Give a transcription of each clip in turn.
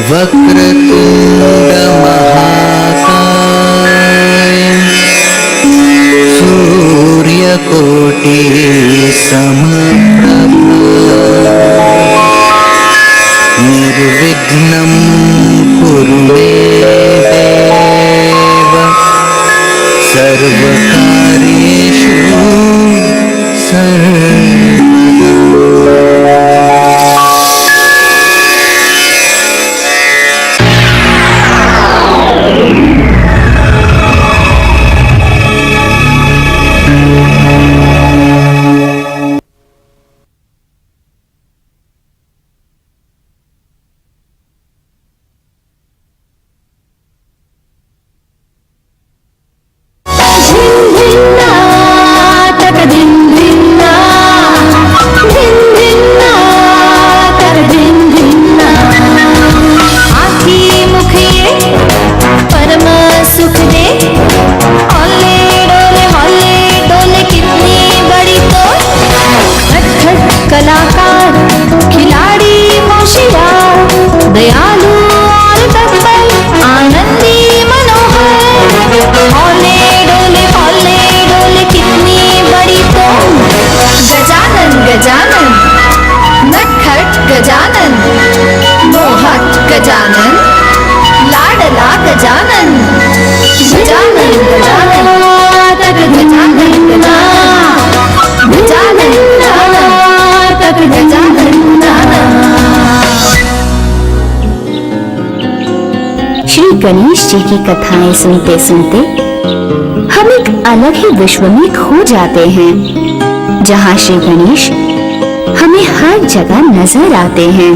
वक्रतुंड महाकाय सूर्यकोटि समप्रभ निर्विघ्नं कुरु मे देव सर्वकार्येषु गणेश जी की कथाएं सुनते सुनते हम एक अलग ही विश्व में खो जाते हैं, जहाँ श्री गणेश हमें हर जगह नजर आते हैं।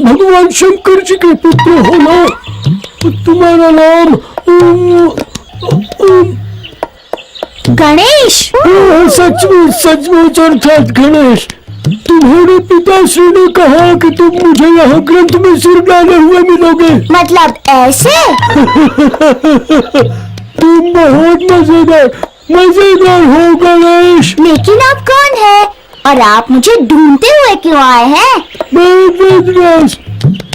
भगवान शंकर जी के पुत्र हो ना, तुम्हारा नाम गणेश। सचमुच सचमुच अर्थात गणेश। तुम्हारे पिताश्री ने कहा कि तुम मुझे यहाँ ग्रंथ में सिर डाले हुए मिलोगे। मतलब ऐसे? तुम बहुत मजेदार हो गणेश। लेकिन आप कौन है और आप मुझे ढूंढते हुए क्यों आए हैं?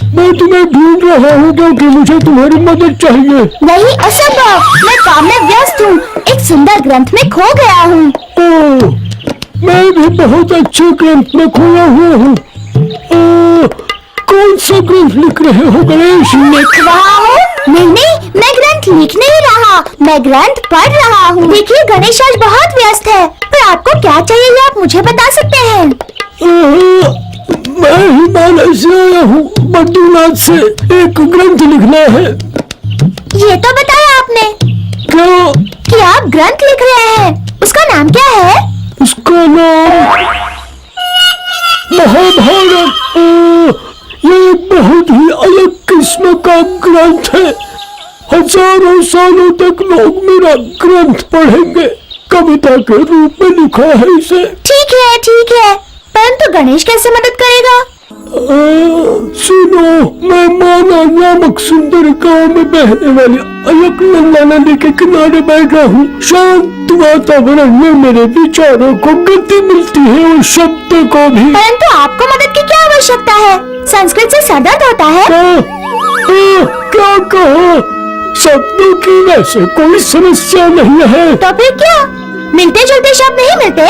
मैं तुम्हें ढूंढ रहा हूँ क्योंकि मुझे तुम्हारी मदद चाहिए। नहीं, असंभव। मैं काम में व्यस्त हूँ, एक सुंदर ग्रंथ में खो गया हूँ। मैं भी बहुत अच्छे ग्रंथ में खोया हुआ हूँ। कौन सा ग्रंथ लिख रहे हो गणेश? लिख रहा हूँ? नहीं, मैं ग्रंथ लिख नहीं रहा, मैं ग्रंथ पढ़ रहा हूँ। देखिए गणेश आज बहुत व्यस्त है, पर आपको क्या चाहिए ये आप मुझे बता सकते हैं। मैं हिमालय से आया हूँ, बद्रीनाथ से। एक ग्रंथ लिखना है। ये तो बताया आपने। क्या? कि आप ग्रंथ लिख रहे हैं। उसका नाम क्या है? उसका नाम महाभारत। ये बहुत ही अलग किस्म का ग्रंथ है। हजारों सालों तक लोग मेरा ग्रंथ पढ़ेंगे। कविता के रूप में लिखा है इसे। ठीक है, परंतु गणेश कैसे मदद करेगा? सुनो, मैं माना नामक सुंदर गांव में बहने वाली अलकनंदा नदी के किनारे बैठा हूँ। शांत वातावरण में मेरे विचारों को गति मिलती है और शब्द को भी। परंतु आपको मदद की क्या आवश्यकता है? संस्कृत से सर दर्द होता है। क्या कहा? शब्दों की वैसे कोई समस्या नहीं है। तो फिर क्या? मिलते जुलते शब्द नहीं मिलते?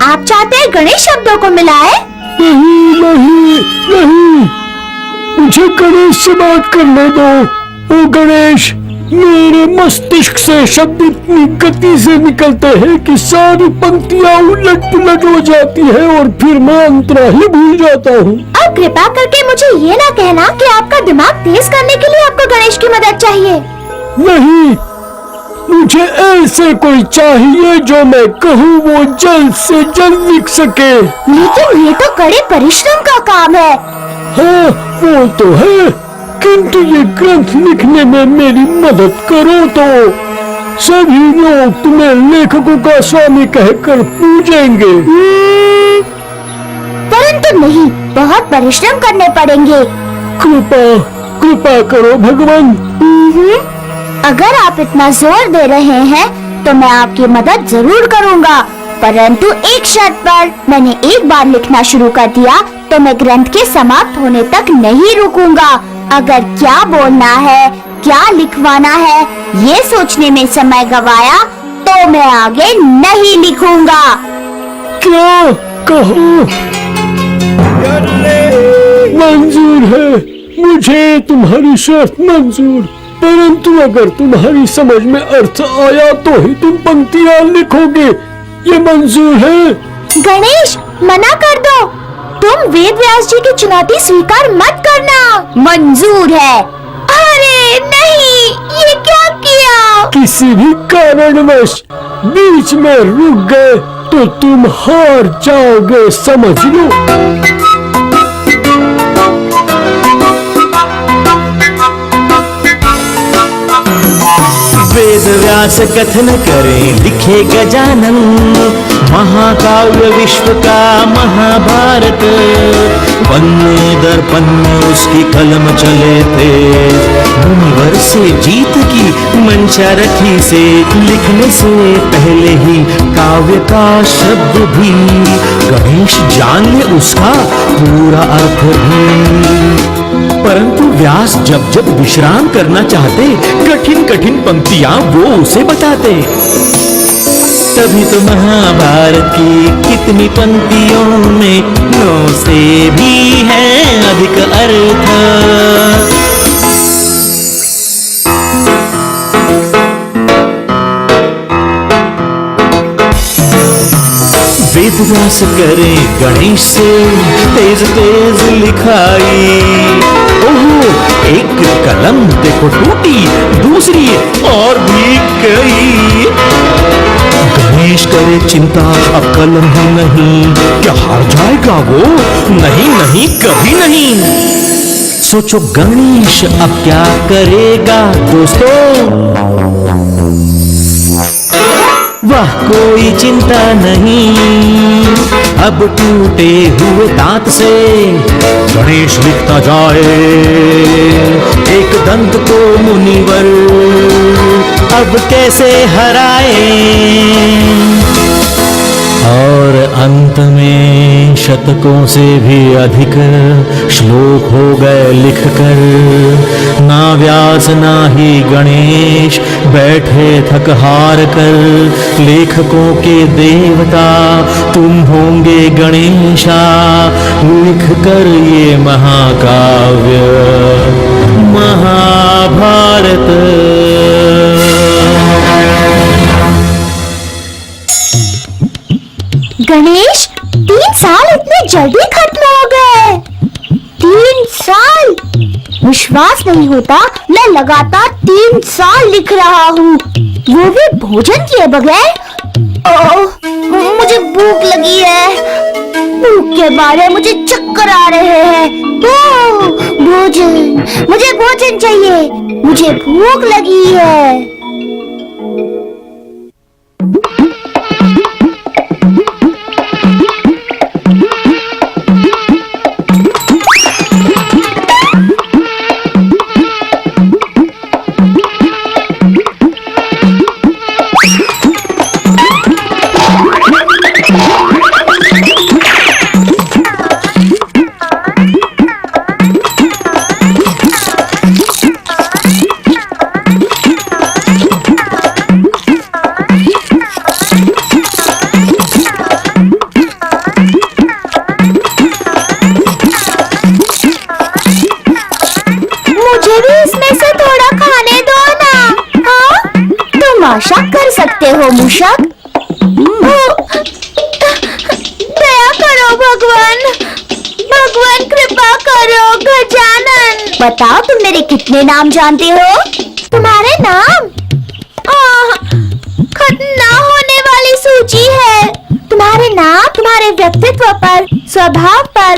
आप चाहते हैं गणेश शब्दों को मिलाए? नहीं, मुझे गणेश से बात करने दो। ओ गणेश, मेरे मस्तिष्क से शब्द इतनी गति से निकलते हैं कि सारी पंक्तियाँ उलट पुलट हो जाती है और फिर मैं अंतरा ही भूल जाता हूँ। अब कृपा करके मुझे ये ना कहना कि आपका दिमाग तेज करने के लिए आपको गणेश की मदद चाहिए। नहीं, मुझे ऐसे कोई चाहिए जो मैं कहूँ वो जल्द से जल्द लिख सके। लेकिन ये तो कड़े परिश्रम का काम है। हाँ, वो तो है, किंतु ये ग्रंथ लिखने में मेरी मदद करो तो सभी लोग तुम्हें लेखकों का स्वामी कहकर पूजेंगे। परंतु नहीं, बहुत परिश्रम करने पड़ेंगे। कृपा करो भगवान। अगर आप इतना जोर दे रहे हैं तो मैं आपकी मदद जरूर करूंगा, परंतु एक शर्त पर। मैंने एक बार लिखना शुरू कर दिया तो मैं ग्रंथ के समाप्त होने तक नहीं रुकूंगा। अगर क्या बोलना है, क्या लिखवाना है, ये सोचने में समय गवाया तो मैं आगे नहीं लिखूंगा। क्या कहो? मंजूर है, मुझे तुम्हारी शर्त मंजूर, परंतु अगर तुम्हारी समझ में अर्थ आया तो ही तुम पंक्तियां लिखोगे। ये मंजूर है? गणेश, मना कर दो। तुम वेद व्यास जी की चुनौती स्वीकार मत करना। मंजूर है। अरे नहीं, ये क्या किया? किसी भी कारणवश बीच में रुक गए तो तुम हार जाओगे, समझ लो। वेद व्यास कथन करें लिखे गजानन, महाकाव्य विश्व का महाभारत। पन्ने दर पन्ने उसकी कलम चले थे, मुनिवर से जीत की मंशा रखी से। लिखने से पहले ही काव्य का शब्द भी गणेश जान ले उसका पूरा अर्थ भी। परंतु व्यास जब जब विश्राम करना चाहते, कठिन कठिन पंक्तियां वो उसे बताते। तभी तो महाभारत की कितनी पंक्तियों में 9 से भी है अधिक अर्थ। वेद व्यास करे गणेश से तेज तेज लिखाई। ओहो, एक कलम देखो टूटी, दूसरी और भी गई। गणेश करे चिंता, अब कलम ही नहीं, क्या हार जाएगा वो? नहीं नहीं, कभी नहीं। सोचो गणेश अब क्या करेगा दोस्तों? वाह, कोई चिंता नहीं, अब टूटे हुए दांत से गणेश लिखता जाए एक दंत को मुनिवर अब कैसे हराए। और अंत में शतकों से भी अधिक श्लोक हो गए लिखकर। ना व्यास ना ही गणेश बैठे थक हार कर। लेखकों के देवता तुम होंगे गणेशा, लिख कर ये महाकाव्य महाभारत। गणेश, 3 साल इतने जल्दी खत्म हो गए। 3 साल! विश्वास नहीं होता, मैं लगातार 3 साल लिख रहा हूँ, वो भी भोजन किए बगैर। मुझे भूख लगी है। भूख के मारे मुझे चक्कर आ रहे हैं। भोजन, मुझे भोजन चाहिए, मुझे भूख लगी है। आशा कर सकते हो मूषक। दया करो भगवान, भगवान कृपा करो गजानन। बताओ तुम मेरे कितने नाम जानते हो? तुम्हारे नाम खत्म ना होने वाली सूची है। तुम्हारे नाम तुम्हारे व्यक्तित्व पर, स्वभाव पर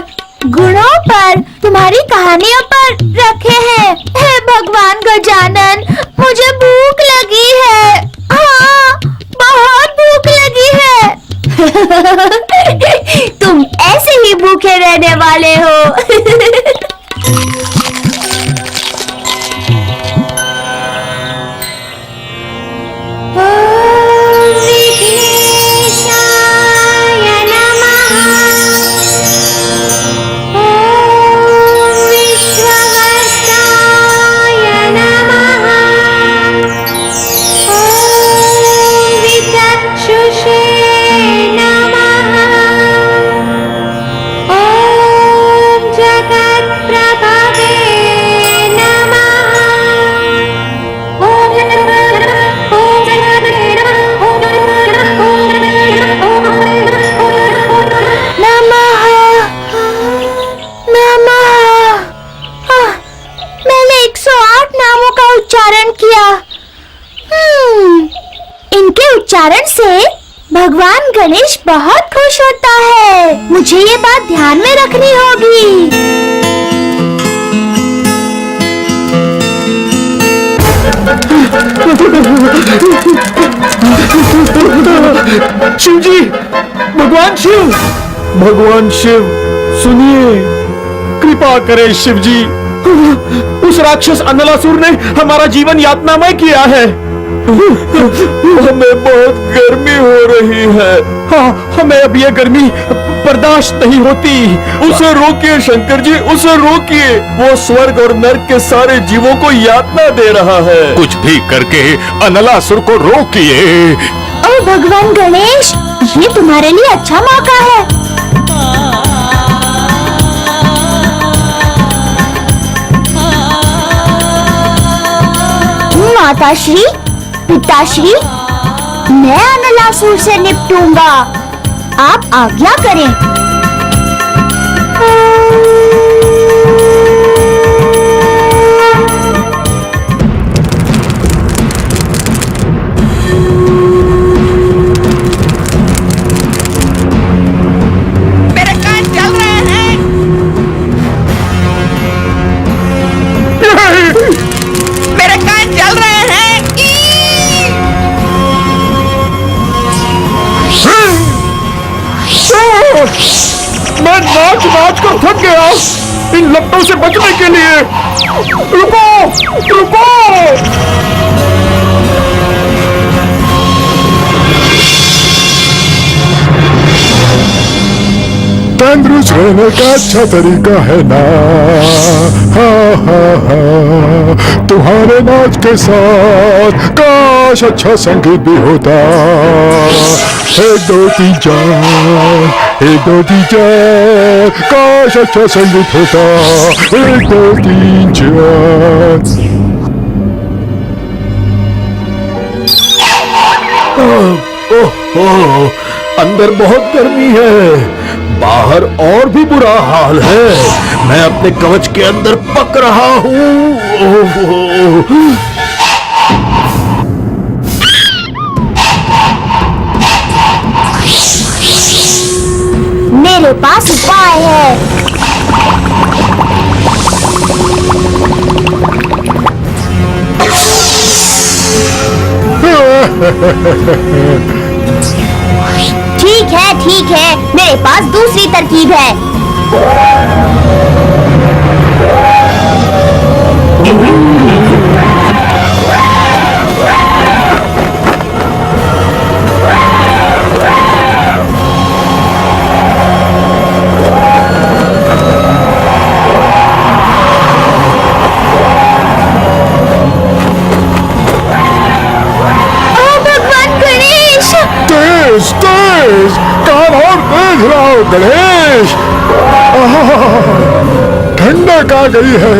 गुणों पर, तुम्हारी कहानियों पर रखे हैं। हे भगवान गजानन, मुझे भूख लगी है। हाँ, बहुत भूख लगी है। तुम ऐसे ही भूखे रहने वाले हो। उच्चारण से भगवान गणेश बहुत खुश होता है। मुझे ये बात ध्यान में रखनी होगी। शिव जी, भगवान शिव सुनिए, कृपा करें शिव जी। उस राक्षस अनलासुर ने हमारा जीवन यातनामय किया है। हमें बहुत गर्मी हो रही है। हाँ, हमें अब ये गर्मी बर्दाश्त नहीं होती। उसे रोकिए शंकर जी, उसे रोकिए। वो स्वर्ग और नर्क के सारे जीवों को यातना दे रहा है। कुछ भी करके अनलासुर को रोकिए। ओ भगवान गणेश, ये तुम्हारे लिए अच्छा मौका है। माताश्री, पिताश्री, मैं अनलासुर से निपटूंगा। आप आज्ञा करें। मेरे कान जल रहे हैं। मेरे कान जल रहे हैं। मैं नाच नाच कर थक गया इन लपटों से बचने के लिए। रुको, रुको। तंदुरुस्त रहने का अच्छा तरीका है ना। हाँ हाँ हाँ, तुम्हारे नाच के साथ काश अच्छा संगीत भी होता। 1 2 3 4, 1 2 3 4, काश अच्छा संगीत होता। 1 2 3 4। ओह, अंदर बहुत गर्मी है, बाहर और भी बुरा हाल है। मैं अपने कवच के अंदर पक रहा हूँ। मेरे पास उपाय है। ठीक है, मेरे पास दूसरी तरकीब है। कान और तेज लाओ गणेश। ठंडक आ गई है।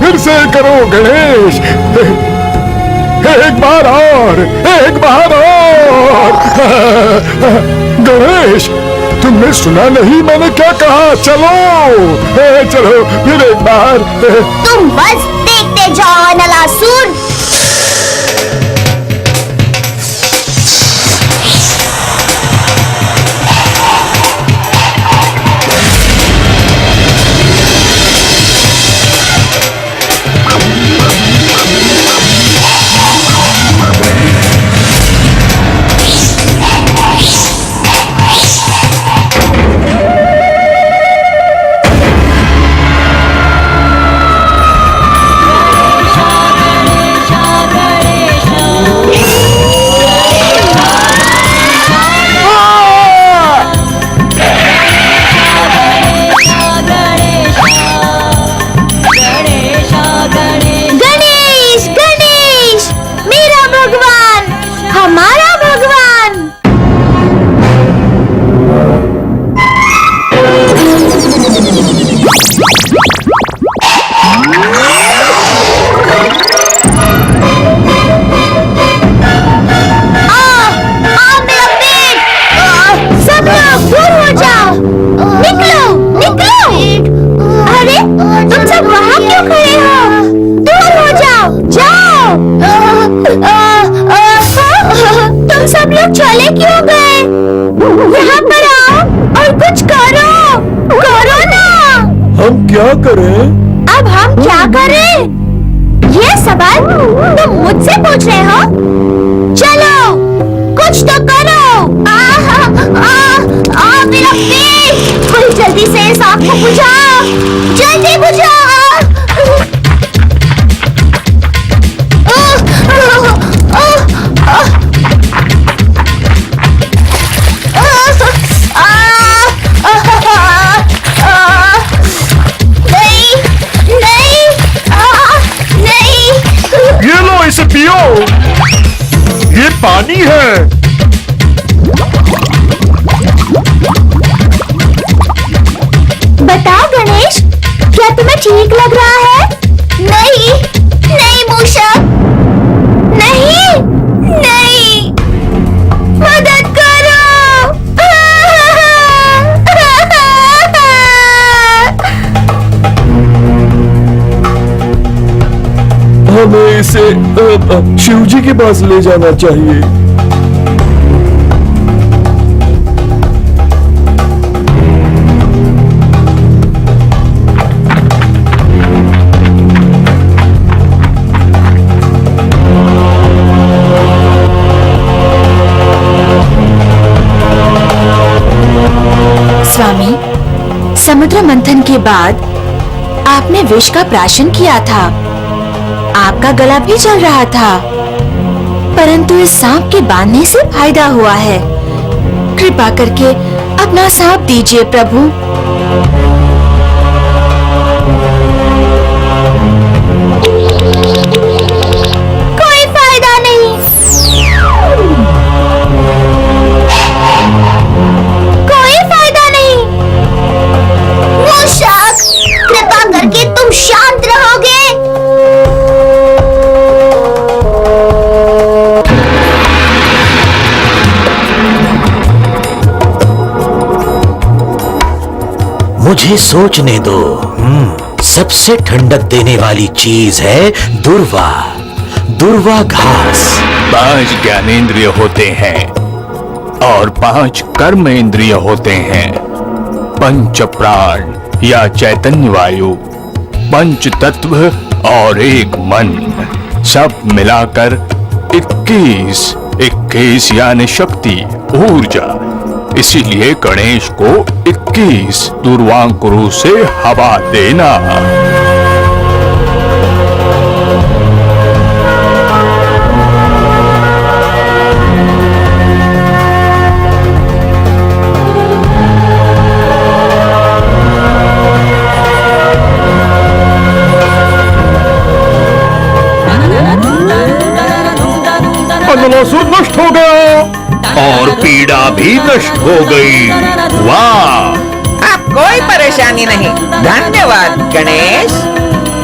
फिर से करो गणेश। एक बार और, एक बार और। गणेश, तुमने सुना नहीं मैंने क्या कहा? चलो चलो फिर एक बार। तुम बस देखते जाओ अनलासुर। लोग चले क्यों गए? यहाँ पर आओ और कुछ करो, करो ना। हम क्या करें? अब हम क्या करें? ये सवाल तुम मुझसे पूछ रहे हो? चलो कुछ तो करो। मेरा पेट, कोई जल्दी से इस आग को बुझाओ, जल्दी बुझाओ। ये लो, इसे पियो। ये पानी है। बताओ गणेश, क्या तुम्हें ठीक लग रहा है? नहीं, नहीं मूषक, नहीं, नहीं, मदद करो। हमें इसे शिव जी के पास ले जाना चाहिए। स्वामी, समुद्र मंथन के बाद आपने विष का प्राशन किया था। आपका गला भी जल रहा था, परंतु इस सांप के बांधने से फायदा हुआ है। कृपा करके अपना सांप दीजिए प्रभु। कोई फायदा नहीं। कोई फायदा नहीं। मूषक, कृपा करके तुम शांत रहोगे? मुझे सोचने दो। सबसे ठंडक देने वाली चीज है दुर्वा, दुर्वा घास। 5 ज्ञानेंद्रिय होते हैं और 5 कर्म इंद्रिय होते हैं। पंच प्राण या चैतन्य वायु, पंच तत्व और एक मन, सब मिलाकर 21 यानी शक्ति, ऊर्जा। इसीलिए गणेश को 21 दुर्वांकुरों से हवा देना। अनलासुर नष्ट हो गया और पीड़ा भी नष्ट हो गई। वाह! अब कोई परेशानी नहीं। धन्यवाद गणेश।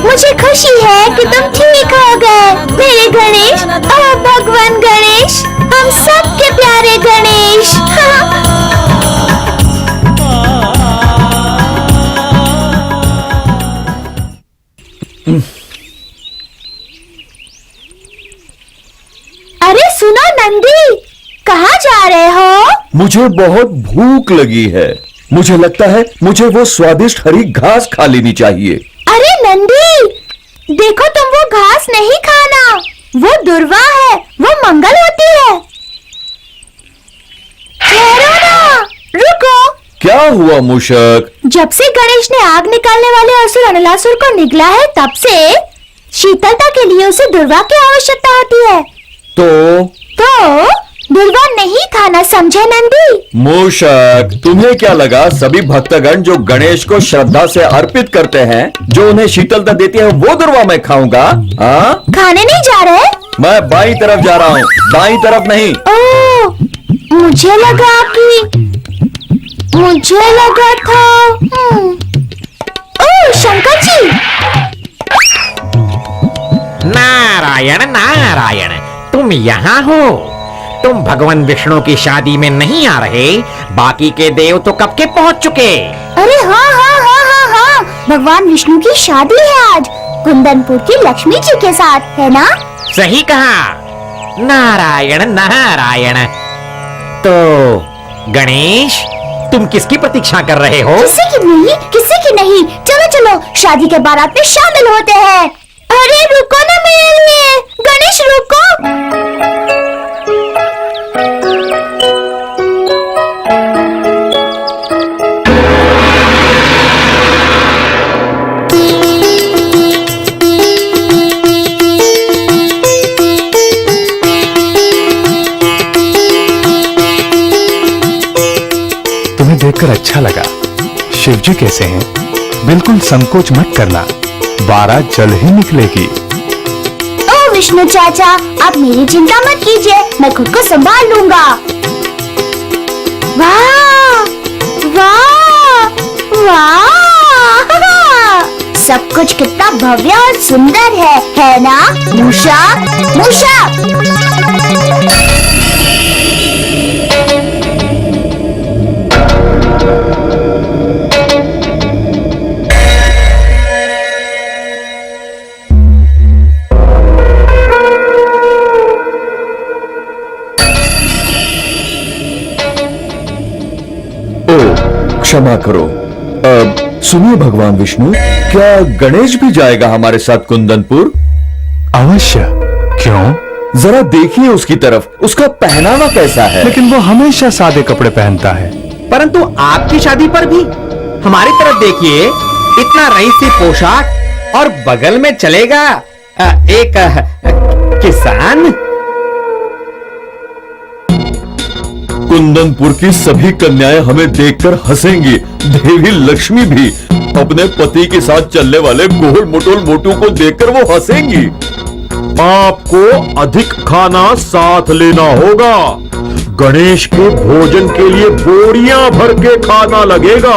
मुझे खुशी है कि तुम ठीक हो गए मेरे गणेश। ओह भगवान गणेश, हम सबके प्यारे गणेश। अरे सुनो नंदी, कहाँ जा रहे हो? मुझे बहुत भूख लगी है। मुझे लगता है मुझे वो स्वादिष्ट हरी घास खा लेनी चाहिए। अरे नंदी, देखो तुम वो घास नहीं खाना, वो दुर्वा है, वो मंगल होती है। ठहरो ना, रुको। क्या हुआ मूषक? जब से गणेश ने आग निकालने वाले असुर अनलासुर को निगला है, तब से शीतलता के लिए उसे दुर्वा की आवश्यकता होती है। तो दुर्वा नहीं खाना, समझे नंदी? मूषक, तुम्हें क्या लगा सभी भक्तगण जो गणेश को श्रद्धा से अर्पित करते हैं, जो उन्हें शीतलता देती है, वो दुर्वा मैं खाऊंगा? हाँ, खाने नहीं जा रहे? मैं बाईं तरफ जा रहा हूँ, दाईं तरफ नहीं। ओह, मुझे लगा था। ओह शंकर जी। नारायण नारायण, तुम यहाँ हो? तुम भगवान विष्णु की शादी में नहीं आ रहे? बाकी के देव तो कब के पहुँच चुके। अरे हाँ, भगवान विष्णु की शादी है आज कुंदनपुर की लक्ष्मी जी के साथ, है ना? सही कहा। नारायण नारायण, तो गणेश, तुम किसकी प्रतीक्षा कर रहे हो? किसी की नहीं। चलो चलो शादी के बारात में शामिल होते हैं। अरे रुको ना मेरे लिए, गणेश रुको। तुम्हें देखकर अच्छा लगा। शिवजी कैसे हैं? बिल्कुल संकोच मत करना, बारात जल्द ही निकलेगी। ओ विष्णु चाचा, आप मेरी चिंता मत कीजिए, मैं खुद को संभाल लूंगा। वाह वाह वाह, सब कुछ कितना भव्य और सुंदर है ना मूषा? मूषा, क्षमा करो। सुनिए भगवान विष्णु, क्या गणेश भी जाएगा हमारे साथ कुंदनपुर? अवश्य। क्यों? जरा देखिए उसकी तरफ, उसका पहनावा कैसा है। लेकिन वो हमेशा सादे कपड़े पहनता है। परंतु आपकी शादी पर भी हमारी तरफ देखिए, इतना रईसी पोशाक और बगल में चलेगा एक किसान। कुंदनपुर की सभी कन्याएं हमें देखकर हंसेंगी, देवी लक्ष्मी भी अपने पति के साथ चलने वाले गोल मोटोल मोटू को देखकर वो हंसेंगी। आपको अधिक खाना साथ लेना होगा। गणेश के भोजन के लिए बोरियां भर के खाना लगेगा।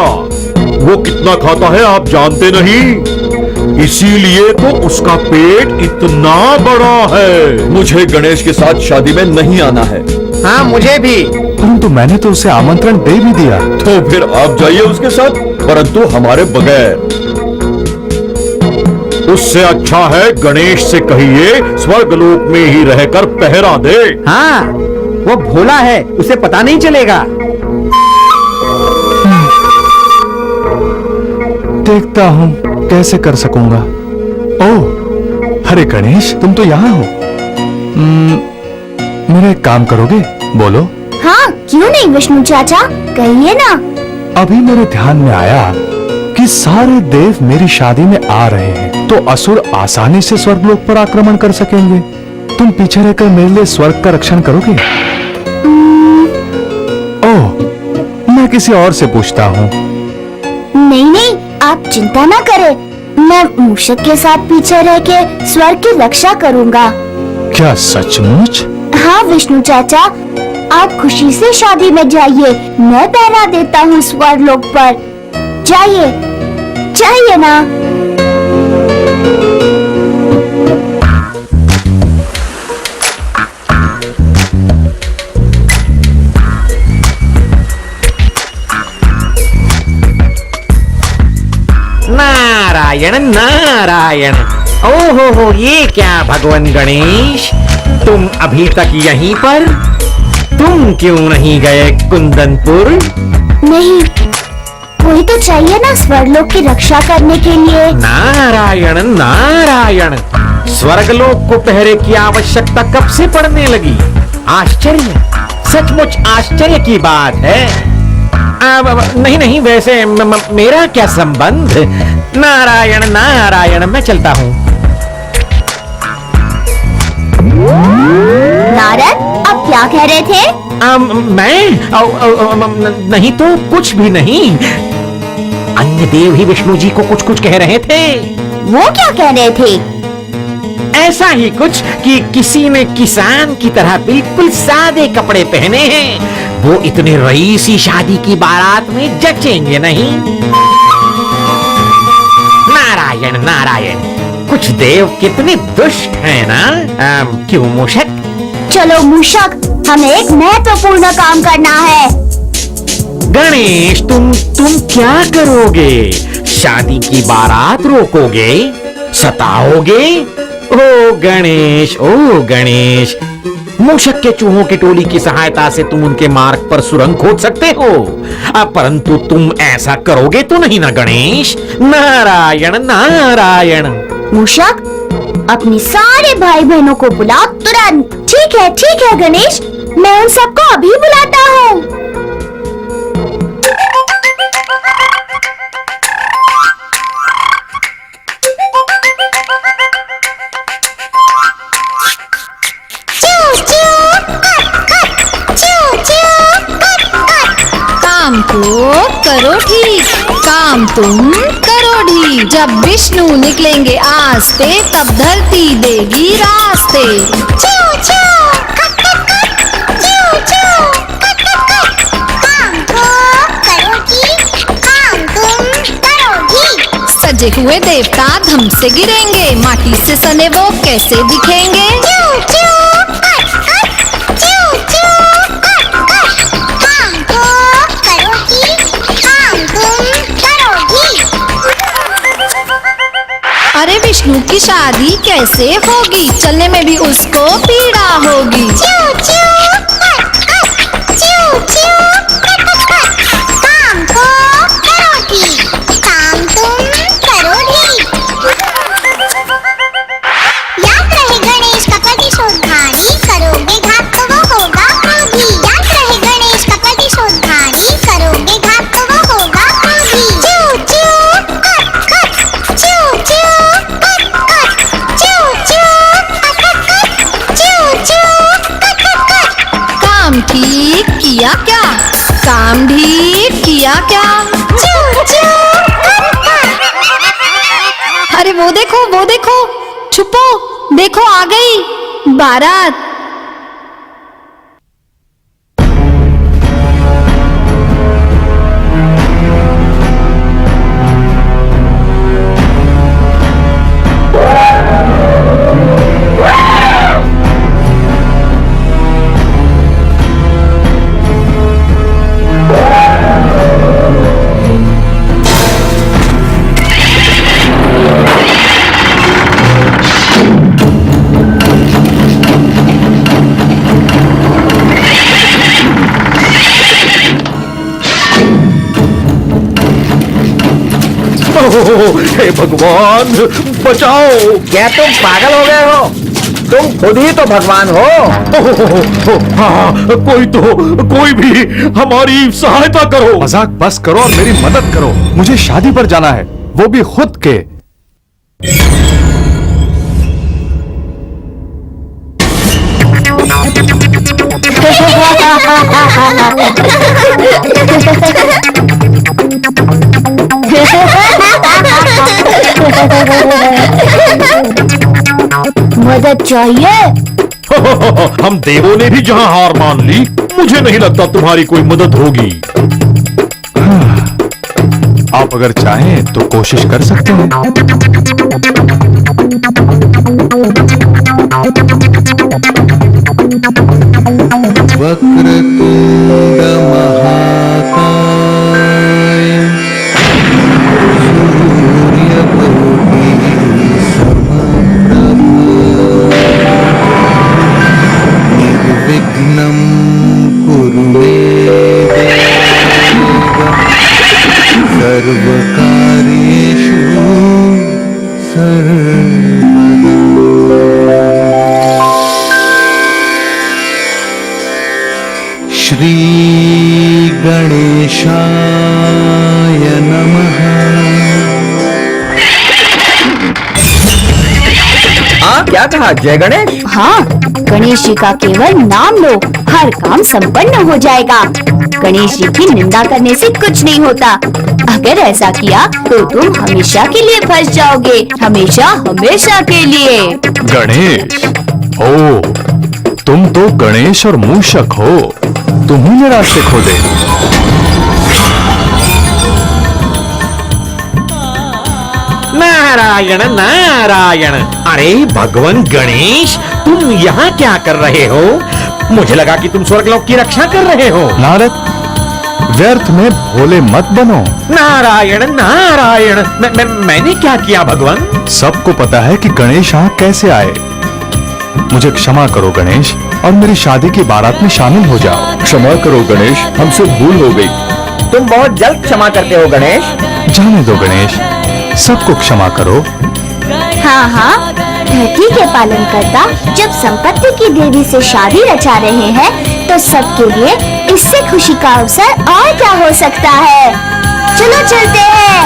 वो कितना खाता है आप जानते नहीं, इसीलिए तो उसका पेट इतना बड़ा है। मुझे गणेश के साथ शादी में नहीं आना है। हाँ, मुझे भी। परंतु मैंने तो उसे आमंत्रण दे भी दिया। तो फिर आप जाइए उसके साथ, परंतु हमारे बगैर। उससे अच्छा है गणेश से कहिए स्वर्गलोक में ही रहकर पहरा दे। हाँ, वो भोला है, उसे पता नहीं चलेगा। देखता हूँ कैसे कर सकूंगा। ओह, अरे गणेश, तुम तो यहाँ हो। मेरा एक काम करोगे? बोलो। हाँ, क्यों नहीं विष्णु चाचा, कहिए ना। अभी मेरे ध्यान में आया कि सारे देव मेरी शादी में आ रहे हैं, तो असुर आसानी से स्वर्गलोक पर आक्रमण कर सकेंगे। तुम पीछे रहकर मेरे लिए स्वर्ग का रक्षण करोगे? ओह, मैं किसी और से पूछता हूँ। नहीं नहीं, आप चिंता ना करें, मैं मूषक के साथ पीछे रह के स्वर्ग की रक्षा करूँगा। क्या सचमुच? हाँ विष्णु चाचा, आप खुशी से शादी में जाइए, मैं पहरा देता हूँ स्वर्गलोक पर। जाइए जाइए ना। नारायण नारायण। ओहो हो, ये क्या भगवान गणेश, तुम अभी तक यहीं पर? तुम क्यों नहीं गए कुंदनपुर? नहीं, कोई तो चाहिए ना स्वर्गलोक की रक्षा करने के लिए। नारायण नारायण, स्वर्गलोक को पहरे की आवश्यकता कब से पड़ने लगी? आश्चर्य, सचमुच आश्चर्य की बात है। नहीं नहीं, वैसे मेरा क्या संबंध? नारायण नारायण, मैं चलता हूँ। नारद, आप क्या कह रहे थे? मैं नहीं तो कुछ भी नहीं। अन्य देव ही विष्णु जी को कुछ कुछ कह रहे थे। वो क्या कह रहे थे? ऐसा ही कुछ कि किसी ने किसान की तरह बिल्कुल सादे कपड़े पहने हैं, वो इतने रईसी शादी की बारात में जचेंगे नहीं। नारायण नारायण, कुछ देव कितने दुष्ट हैं ना। क्यों मूषक? चलो मूषक, हमें एक महत्वपूर्ण काम करना है। गणेश, तुम क्या करोगे? शादी की बारात रोकोगे? सताओगे? ओ गणेश, ओ गणेश, मूषक के चूहों की टोली की सहायता से तुम उनके मार्ग पर सुरंग खोद सकते हो। परंतु तुम ऐसा करोगे तो नहीं ना गणेश? नारायण नारायण। मूषक, अपने सारे भाई बहनों को बुलाओ तुरंत। ठीक है गणेश, मैं उन सबको अभी बुलाता हूँ। काम को करो ठीक, काम तुम करो ढीठ। जब विष्णु निकलेंगे आस्ते, तब धरती देगी रास्ते। सजे हुए देवता धम से गिरेंगे, माटी से सने वो कैसे दिखेंगे? अरे विष्णु की शादी कैसे होगी? चलने में भी उसको पीड़ा होगी। काम को करो ठीक, काम तुम करो ढीठ। याद रहे गणेश का प्रतिशोध भारी, करोगे घात तो वो होगा क्रोधी। याद रहे गणेश का प्रतिशोध भारी, करोगे घात तो वो होगा क्रोधी। काम ठीक किया क्या? काम ठीक किया क्या? अरे वो देखो, छुपो, देखो आ गई बारात। हे भगवान बचाओ। क्या तुम पागल हो गए हो? तुम खुद ही तो भगवान हो। हाँ, कोई भी हमारी सहायता करो। मजाक बस करो और मेरी मदद करो। मुझे शादी पर जाना है, वो भी खुद के। मदद चाहिए? हम देवों ने भी जहां हार मान ली, मुझे नहीं लगता तुम्हारी कोई मदद होगी। आप अगर चाहें तो कोशिश कर सकते हैं। वक्रतुंड महाकाय सूर्यकोटि समप्रभ निर्विघ्नं कुरु मे देव सर्वकार्येषु सर्वदा। श्री गणेशाय नमः। क्या कहा जय गणेश? हाँ, गणेश जी का केवल नाम लो, हर काम संपन्न हो जाएगा। गणेश जी की निंदा करने से कुछ नहीं होता। अगर ऐसा किया तो तुम हमेशा के लिए फंस जाओगे, हमेशा हमेशा के लिए। गणेश, ओ तुम तो गणेश और मूषक हो, तुम ही ने रास्ते खोले। नारायण नारायण। अरे भगवान गणेश, तुम यहाँ क्या कर रहे हो? मुझे लगा कि तुम स्वर्गलोक की रक्षा कर रहे हो। नारद, व्यर्थ में भोले मत बनो। नारायण नारायण। मैंने क्या किया भगवान? सबको पता है कि गणेश यहाँ कैसे आए। मुझे क्षमा करो गणेश, और मेरी शादी की बारात में शामिल हो जाओ। क्षमा करो गणेश, हमसे भूल हो गई। तुम बहुत जल्द क्षमा करते हो गणेश। जाने दो गणेश, सबको क्षमा करो। हाँ हाँ, धरती के पालन करता जब संपत्ति की देवी से शादी रचा रहे हैं तो सबके लिए इससे खुशी का अवसर और क्या हो सकता है। चलो चलते हैं।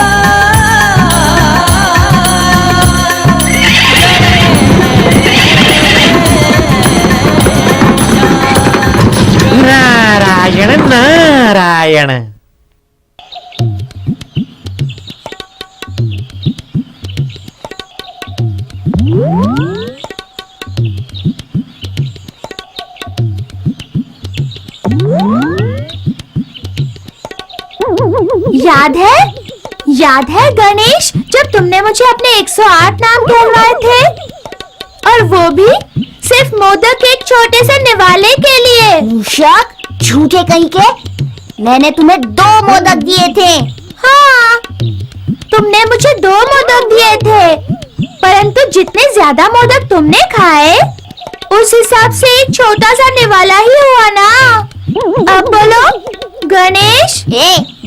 नारायण नारायण। याद है गणेश, जब तुमने मुझे अपने 108 नाम कहलवाए थे, और वो भी सिर्फ मोदक एक छोटे से निवाले के लिए। मूषक, झूठे कहीं के, मैंने तुम्हें 2 मोदक दिए थे। हाँ, तुमने मुझे 2 मोदक दिए थे, परंतु जितने ज्यादा मोदक तुमने खाए उस हिसाब से एक छोटा सा निवाला ही हुआ ना। अब बोलो गणेश।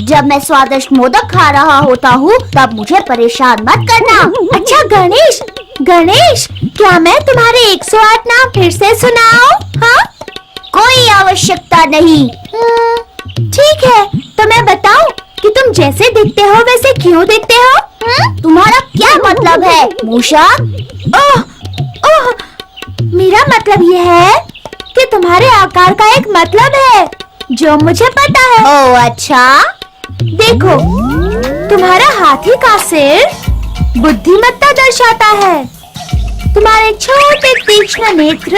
जब मैं स्वादिष्ट मोदक खा रहा होता हूँ तब मुझे परेशान मत करना। अच्छा गणेश, क्या मैं तुम्हारे 108 नाम फिर से सुनाऊं? हाँ? कोई आवश्यकता नहीं। ठीक है, तो मैं बताऊं कि तुम जैसे दिखते हो वैसे क्यों दिखते हो? तुम्हारा क्या मतलब है मूषक? ओह, मेरा मतलब यह है कि तुम्हारे आकार का एक मतलब है जो मुझे पता है। ओह अच्छा, देखो, तुम्हारा हाथी का सिर बुद्धिमत्ता दर्शाता है। तुम्हारे छोटे तीक्ष्ण नेत्र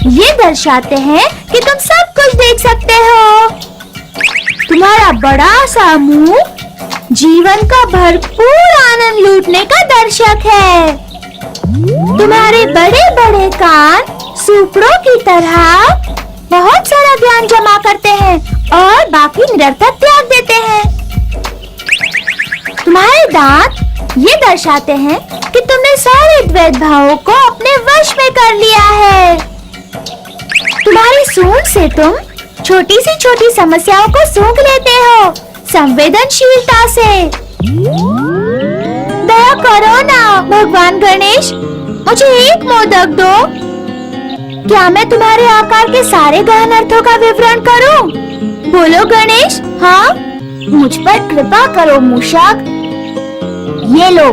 ये दर्शाते हैं कि तुम सब कुछ देख सकते हो। तुम्हारा बड़ा सा मुंह जीवन का भरपूर आनंद लूटने का दर्शक है। तुम्हारे बड़े बड़े कान सूपड़ों की तरह बहुत सारा ज्ञान जमा करते हैं और बाकी निरर्थक त्याग देते हैं। तुम्हारे दांत ये दर्शाते हैं कि तुमने सारे द्वैत भावों को अपने वश में कर लिया है। तुम्हारी सूंघ से तुम छोटी समस्याओं को सूंघ लेते हो संवेदनशीलता से। दया करो ना भगवान गणेश, मुझे एक मोदक दो। क्या मैं तुम्हारे आकार के सारे गहन अर्थों का विवरण करूं? बोलो गणेश। हाँ, मुझ पर कृपा करो मूषक। ये लो,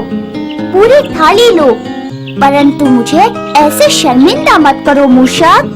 पूरी थाली लो, परंतु मुझे ऐसे शर्मिंदा मत करो मूषक।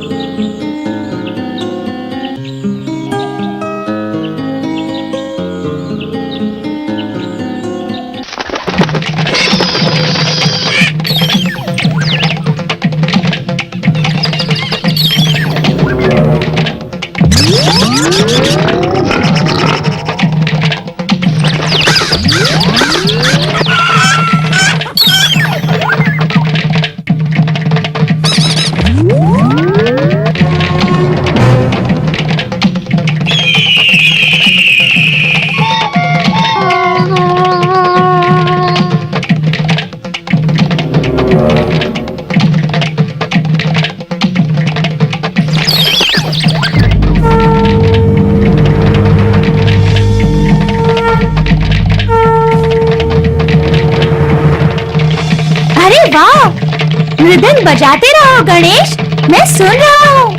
मृदंग बजाते रहो गणेश, मैं सुन रहा हूँ।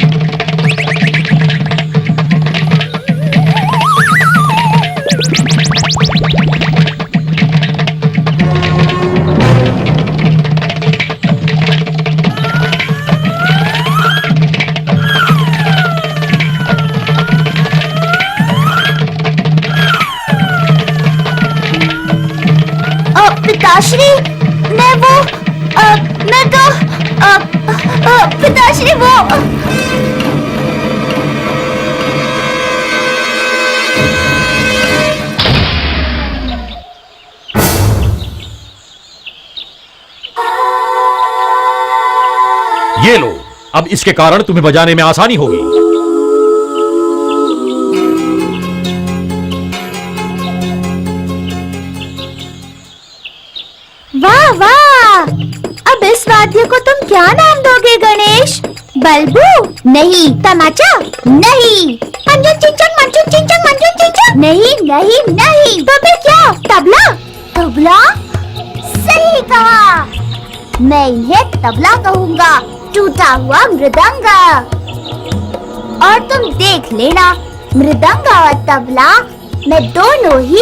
पिताश्री, पिताश्री वो ये लो, अब इसके कारण तुम्हें बजाने में आसानी होगी। वाह वाह, अब इस वाद्य को तुम क्या नाम दोगे गणेश? बल्बू नहीं, तमाचा नहीं, मंजन चिंचन मंजन चिंचन मंजन चिंचन नहीं नहीं नहीं, तो फिर क्या? तबला? तबला? सही कहा, मैं इन्हें तबला कहूँगा, टूटा हुआ मृदंग। और तुम देख लेना, मृदंग और तबला मैं दोनों ही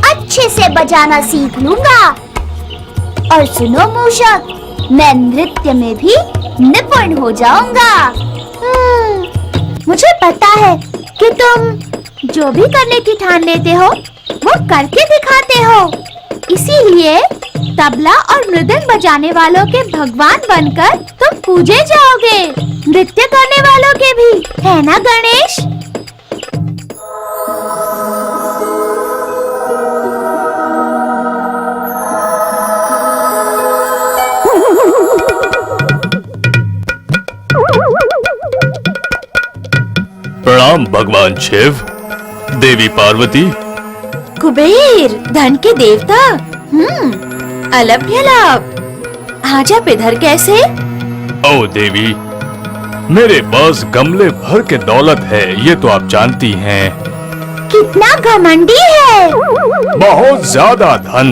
अच्छे से बजाना सीख लूंगा। और सुनो मूषक, मैं नृत्य में भी निपुण हो जाऊंगा। मुझे पता है कि तुम जो भी करने की ठान लेते हो वो करके दिखाते हो, इसीलिए तबला और मृदंग बजाने वालों के भगवान बनकर तुम पूजे जाओगे, नृत्य करने वालों के भी, है ना गणेश? प्रणाम भगवान शिव, देवी पार्वती। कुबेर, धन के देवता। अलभ्य लाभ, आज आप इधर कैसे? ओ देवी, मेरे पास गमले भर के दौलत है, ये तो आप जानती हैं। कितना घमंडी है। बहुत ज्यादा धन,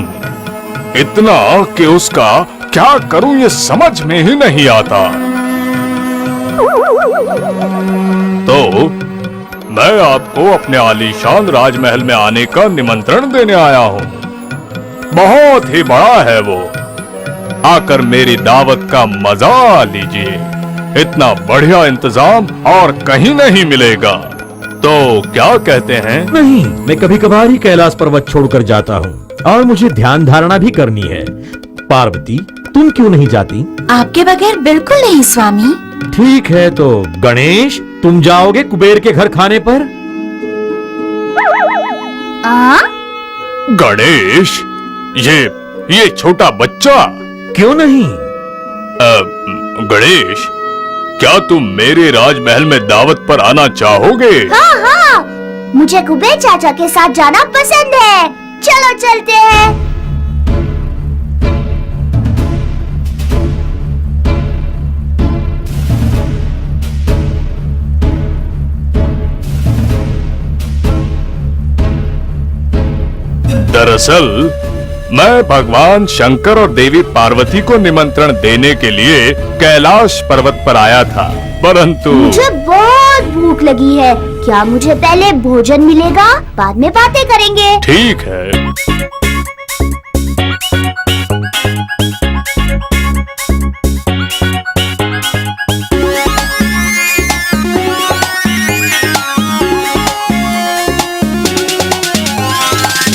इतना कि उसका क्या करूं ये समझ में ही नहीं आता। तो मैं आपको अपने आलीशान राजमहल में आने का निमंत्रण देने आया हूँ। बहुत ही बड़ा है वो, आकर मेरी दावत का मजा लीजिए। इतना बढ़िया इंतजाम और कहीं नहीं मिलेगा। तो क्या कहते हैं? नहीं, मैं कभी कभार ही कैलाश पर्वत छोड़कर जाता हूँ और मुझे ध्यान धारणा भी करनी है। पार्वती, तुम क्यों नहीं जाती? आपके बगैर बिल्कुल नहीं स्वामी। ठीक है, तो गणेश, तुम जाओगे कुबेर के घर खाने पर? गणेश, ये छोटा बच्चा क्यों नहीं? गणेश, क्या तुम मेरे राजमहल में दावत पर आना चाहोगे? हाँ हाँ, मुझे कुबेर चाचा के साथ जाना पसंद है। चलो चलते हैं। दरअसल मैं भगवान शंकर और देवी पार्वती को निमंत्रण देने के लिए कैलाश पर्वत पर आया था, परंतु मुझे बहुत भूख लगी है। क्या मुझे पहले भोजन मिलेगा? बाद में बातें करेंगे। ठीक है।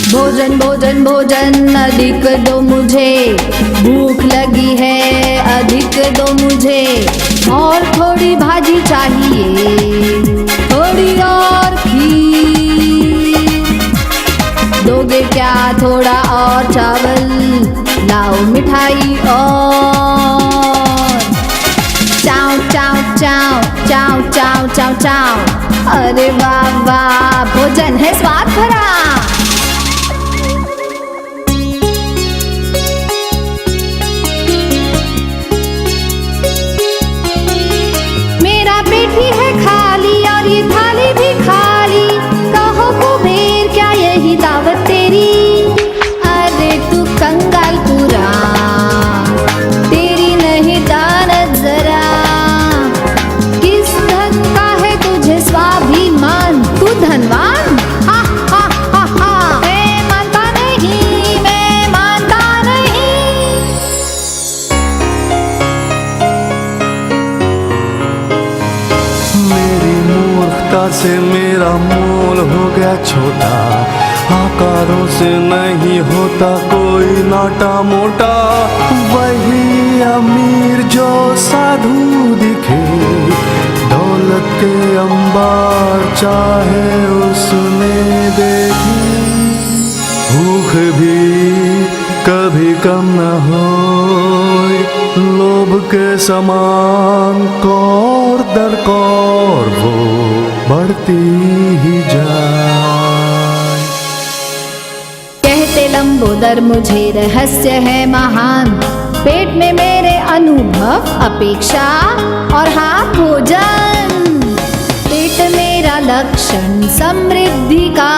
भोजन भोजन भोजन अधिक दो मुझे, भूख लगी है अधिक दो मुझे, और थोड़ी भाजी चाहिए, थोड़ी और खीर। दोगे क्या थोड़ा और चावल? लाओ मिठाई और। चाव चाव चाव चाव चाव चाव चाव। अरे वाह वाह, भोजन है स्वाद भरा। पेटी है खाली और ये थाली भी खाली, कहो कुबेर क्या यही दावत तेरी? अरे तू कंगाल पूरा, तेरी नहीं दानत जरा। किस धन का है तुझे स्वाभिमान? तू धनवान? हा हा हा हा। मैं मानता नहीं, मैं मानता नहीं। मेरी मूर्खता से मेरा मोल हो गया छोटा, आकारों से नहीं होता कोई नाटा मोटा। वही अमीर जो साधु दिखे, दौलत के अंबार चाहे उसने देखी। भूख भी कभी कम न हो, लोभ के समान कौर दर कौर वो बढ़ती ही जाए। कहते लंबोदर मुझे रहस्य है महान, पेट में मेरे अनुभव अपेक्षा और हाथ भोजन। पेट मेरा लक्षण समृद्धि का,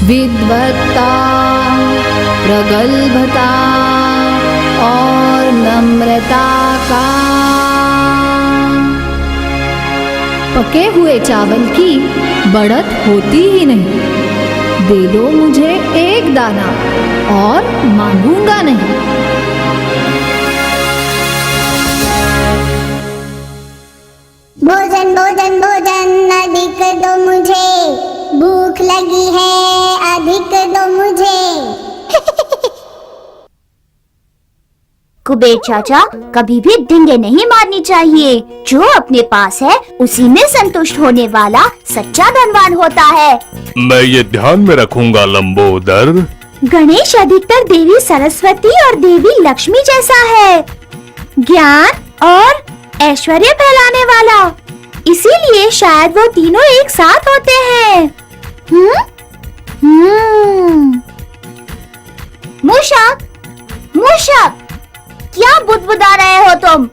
विद्वत्ता, प्रगल्भता और नम्रता का। पके हुए चावल की बढ़त होती ही नहीं। दे दो मुझे एक दाना और मांगूंगा नहीं। भोजन भोजन भोजन अधिक दो मुझे, भूख लगी है अधिक दो मुझे। कुबेर चाचा, कभी भी डिंगे नहीं मारनी चाहिए। जो अपने पास है उसी में संतुष्ट होने वाला सच्चा धनवान होता है। मैं ये ध्यान में रखूंगा लंबोदर। गणेश अधिकतर देवी सरस्वती और देवी लक्ष्मी जैसा है, ज्ञान और ऐश्वर्य फैलाने वाला। इसीलिए शायद वो तीनों एक साथ होते हैं। मूषक, मूषक, क्या बुदबुदा रहे हो तुम?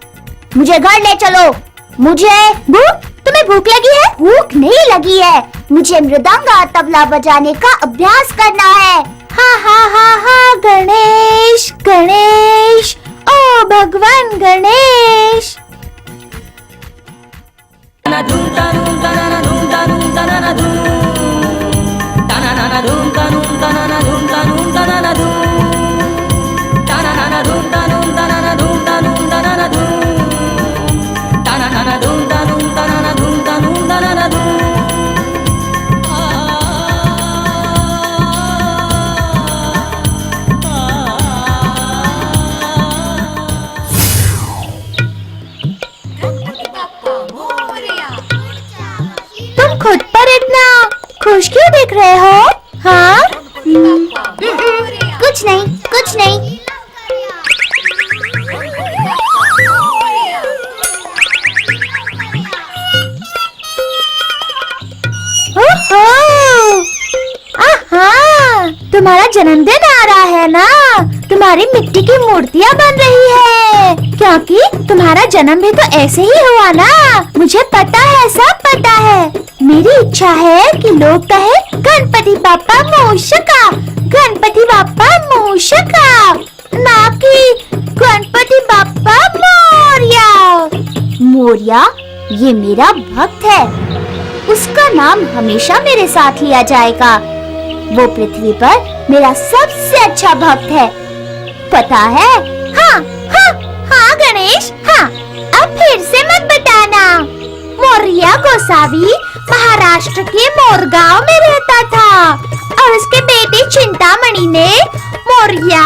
मुझे घर ले चलो। मुझे भूख? तुम्हें भूख लगी है? भूख नहीं लगी है, मुझे मृदंगा तबला बजाने का अभ्यास करना है। हा हा हा हा, गणेश गणेश, ओ भगवान गणेश। तुम खुद पर इतना खुश क्यों दिख रहे हो? हाँ? कुछ नहीं, कुछ नहीं। तुम्हारा जन्मदिन आ रहा है ना? तुम्हारी मिट्टी की मूर्तियाँ बन रही है, क्योंकि तुम्हारा जन्म भी तो ऐसे ही हुआ ना। मुझे पता है, सब पता है। मेरी इच्छा है कि लोग कहे गणपति बाप्पा मूषका, गणपति बाप्पा मूषका, ना कि गणपति बाप्पा मोरया। मोरया ये मेरा भक्त है, उसका नाम हमेशा मेरे साथ लिया जाएगा। वो पृथ्वी पर मेरा सबसे अच्छा भक्त है, पता है? हाँ हाँ हाँ गणेश, हाँ। अब फिर से मत बताना। मोरया गोसावी महाराष्ट्र के मोरगांव में रहता था और उसके बेटे चिंतामणि ने मोरया,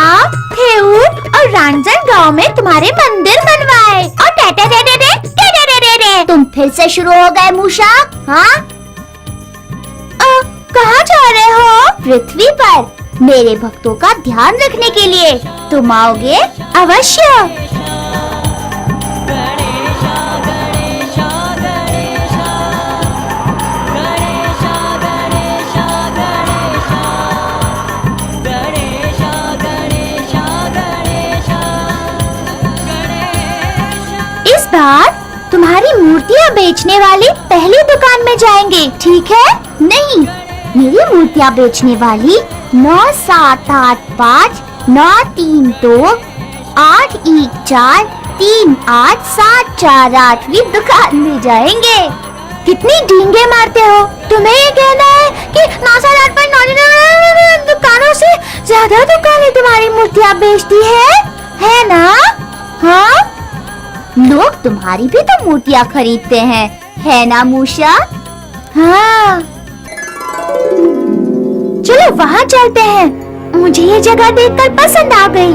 थेऊर और रांझण गांव में तुम्हारे मंदिर बनवाए। और तुम फिर से शुरू हो गए मूषक, हाँ? कहाँ जा रहे हो? पृथ्वी पर मेरे भक्तों का ध्यान रखने के लिए। तुम आओगे? अवश्य। इस बार तुम्हारी मूर्तियाँ बेचने वाली पहली दुकान में जाएंगे, ठीक है? नहीं, मेरी मूर्तियाँ बेचने वाली 9785 932 814 38 दुकान में जाएंगे। कितनी डींगे मारते हो? तुम्हें ये कहना है कि 9885 दुकानों से ज्यादा दुकानें तुम्हारी मूर्तियाँ बेचती है ना? हाँ, लोग तुम्हारी भी तो मूर्तियाँ खरीदते हैं, है ना मूषक? हाँ, चलो वहाँ चलते हैं। मुझे ये जगह देखकर पसंद आ गई।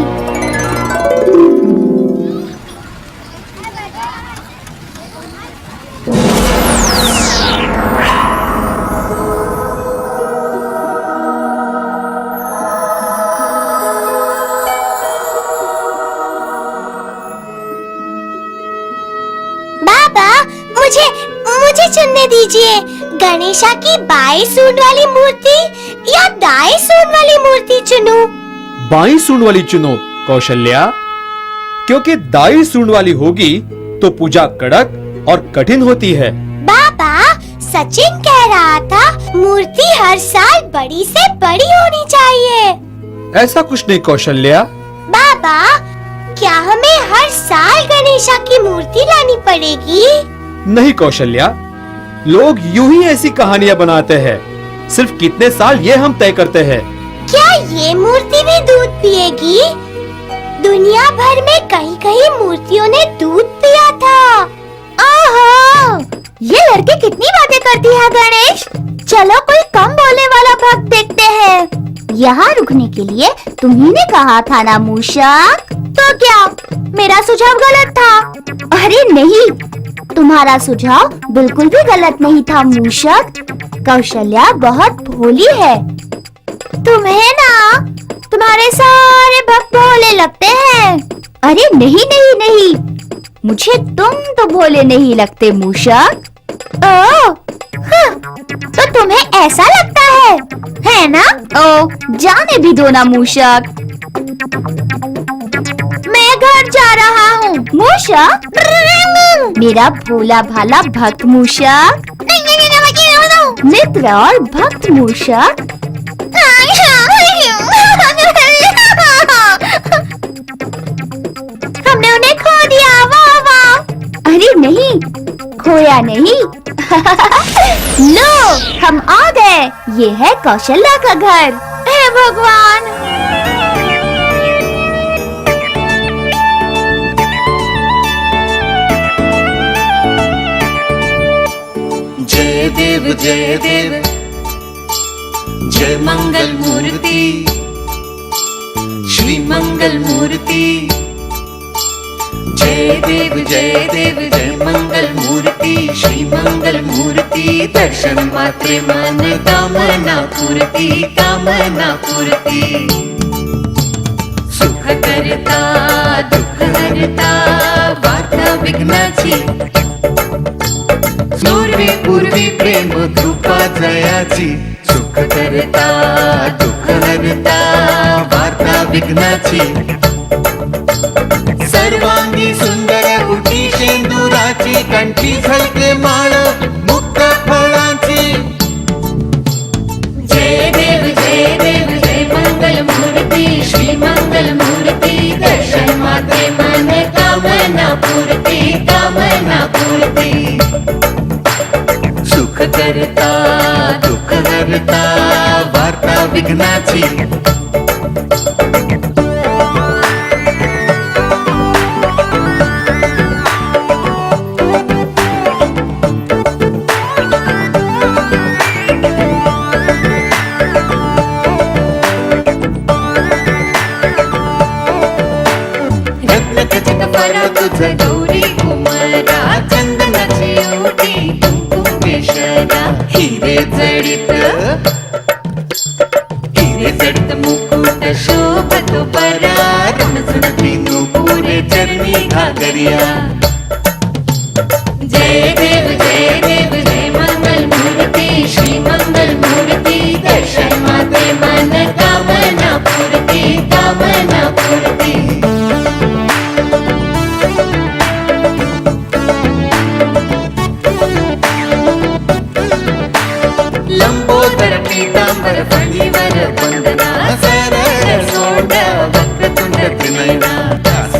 बाबा, मुझे चुनने दीजिए। गणेशा की बाएं सूंड वाली मूर्ति या दाएं सूंड वाली मूर्ति चुनूं? बाई सूंड वाली चुनो, कौशल्या, क्योंकि दाई सूंड वाली होगी तो पूजा कड़क और कठिन होती है। बाबा, सचिन कह रहा था मूर्ति हर साल बड़ी से बड़ी होनी चाहिए। ऐसा कुछ नहीं कौशल्या। बाबा, क्या हमें हर साल गणेशा की मूर्ति लानी पड़ेगी? नहीं कौशल्या, लोग यूं ही ऐसी कहानियां बनाते हैं। सिर्फ कितने साल ये हम तय करते हैं। क्या ये मूर्ति भी दूध पिएगी? दुनिया भर में कहीं कहीं मूर्तियों ने दूध पिया था। ओहो, ये लड़के कितनी बातें करती है गणेश। चलो कोई कम बोलने वाला भक्त देखते हैं। यहाँ रुकने के लिए तुम्ही ने कहा था ना मूषक? तो क्या मेरा सुझाव गलत था? अरे नहीं, तुम्हारा सुझाव बिल्कुल भी गलत नहीं था मूषक। कौशल्या बहुत भोली है। तुम्हें ना तुम्हारे सारे भक्त भोले लगते हैं। अरे नहीं नहीं नहीं, मुझे तुम तो भोले नहीं लगते मूषक। ओह, तो तुम्हें ऐसा लगता है ना? ओह, जाने भी दो ना मूषक। मैं घर जा रहा हूँ मूषक। मेरा भोला भाला भक्त मूषक, मित्र और भक्त मूषक। हमने उन्हें खो दिया। वाह वाह। अरे नहीं, खोया नहीं। लो, हम आ गए। ये है कौशल्या का घर। हे भगवान। जय देव जय देव, जय मंगल मूर्ति, श्री मंगल मूर्ति। जय देव जय मंगल मूर्ति, श्री मंगल मूर्ति। दर्शन मात्रे मन कामना पूर्ति, कामना पूर्ति। सुख करता दुःख हरता, वार्ता विघ्नाची। पूर्वी प्रेम कृपा जयाची। सुख करता दुःख हरता, वार्ता विघ्नाची। सर्वांगी सुंदर उठी शेंदुराची, कंठी झलके माळ मुक्त फळाची। जय देव जय मंगल मूर्ति, श्री मंगल मूर्ति। दर्शन मात्रे मन कामना पूर्ति, कामना पूर्ति। सुख करता दुःख हरता, वार्ता विघ्नाची। तुझ गौरी कुमारा, चंदनाची ओटी कुंकुम केशरा। हिरे जडित मुकुट शोभत परा, रणझुणती नूपुरे चरणी घागरिया। जय देव जय मंगल मूर्ति, श्री मंगल मूर्ति। दर्शन मात्रे मन कामना पूर्ति, कामना पूर्ति। लंबोदर पीतांबर फणीवर वंदना, सरळ सोंड वक्रतुंड त्रिनयना। दास